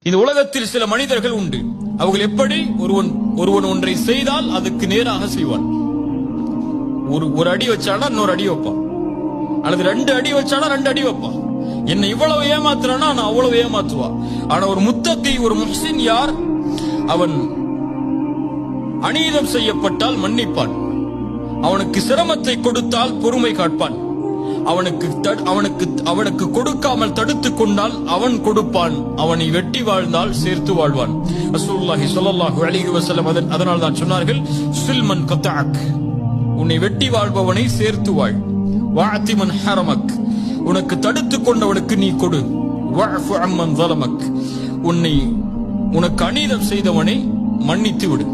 இந்த உலகத்தில் சில மனிதர்கள் உண்டு. அவர்கள் எப்படி ஒருவன் ஒன்றை செய்தால் அதுக்கு நேராக செய்வான். ஒரு அடி வச்சானா இன்னொரு அடி வைப்பான், அல்லது 2 அடி வச்சானா 2 அடி வைப்பான். என்ன இவ்வளவு ஏமாத்துறானா நான் அவ்வளவு ஏமாத்துவா. ஆனா ஒரு முத்தகி, ஒரு முஹ்சின் யார்? அவன் அநீதம் செய்யப்பட்டால் மன்னிப்பான், அவனுக்கு சிரமத்தை கொடுத்தால் பொறுமை காட்பான், அவனுக்கு கொடுக்காமல் தடுத்துக் கொண்டால் அவன் கொடுப்பான், அவனை வெட்டி வாழ்ந்தால் சேர்த்து வாழ்வான். ரசூலுல்லாஹி ஸல்லல்லாஹு அலைஹி வஸல்லம் அதனால் தான் சொன்னார்கள், சில்மன் கதஅக், உன்னை வெட்டி வாழ்பவனை சேர்த்து வாழ். வஅதி மன் ஹரமக், உனக்கு தடுத்துக் கொண்டவனுக்கு நீ கொடு. வஅஃபு அம்மன் ஸலமக், உனக்கு அநீதம் செய்தவனை மன்னித்து விடு.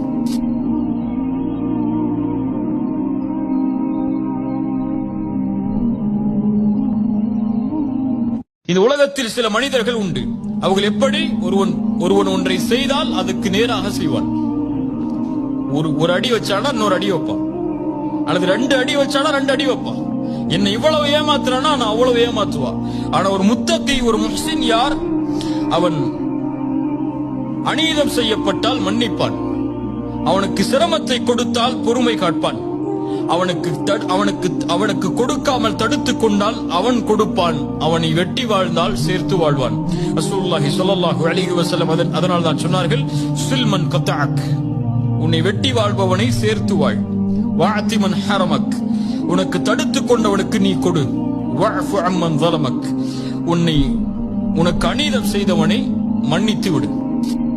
இந்த உலகத்தில் சில மனிதர்கள் உண்டு. அவர்கள் எப்படி ஒருவன் ஒன்றை செய்தால் அதுக்கு நேராக செய்வான். ஒரு அடி வச்சானா இன்னொரு அடி வைப்பான், அல்லது 2 அடி வச்சானா 2 அடி வைப்பான். என்ன இவ்வளவு ஏமாத்துறானா நான் அவ்வளவு ஏமாத்துவா. ஆனா ஒரு முத்தகி, ஒரு முஹ்சின் யார்? அவன் அநீதம் செய்யப்பட்டால் மன்னிப்பான், அவனுக்கு சிரமத்தை கொடுத்தால் பொறுமை காட்பான், அவனுக்கு கொடுக்காமல் தடுத்துக் கொண்டால் அவன் கொடுப்பான், அவனை வெட்டி வாழ்ந்தால் சேர்த்து வாழ்வான். ரசூலுல்லாஹி ஸல்லல்லாஹு அலைஹி வஸல்லம் அதனால் தான் சொன்னார்கள், சில்மன் கதஅக், உன்னை வெட்டி வாழ்பவனை சேர்த்து வாழ். வஅதி மன் ஹரமக், உனக்கு தடுத்துக் கொண்டவனுக்கு நீ கொடு. வஅஃபு அம்மன் ஸலமக், உனக்கு அநீதம் செய்தவனை மன்னித்து விடு.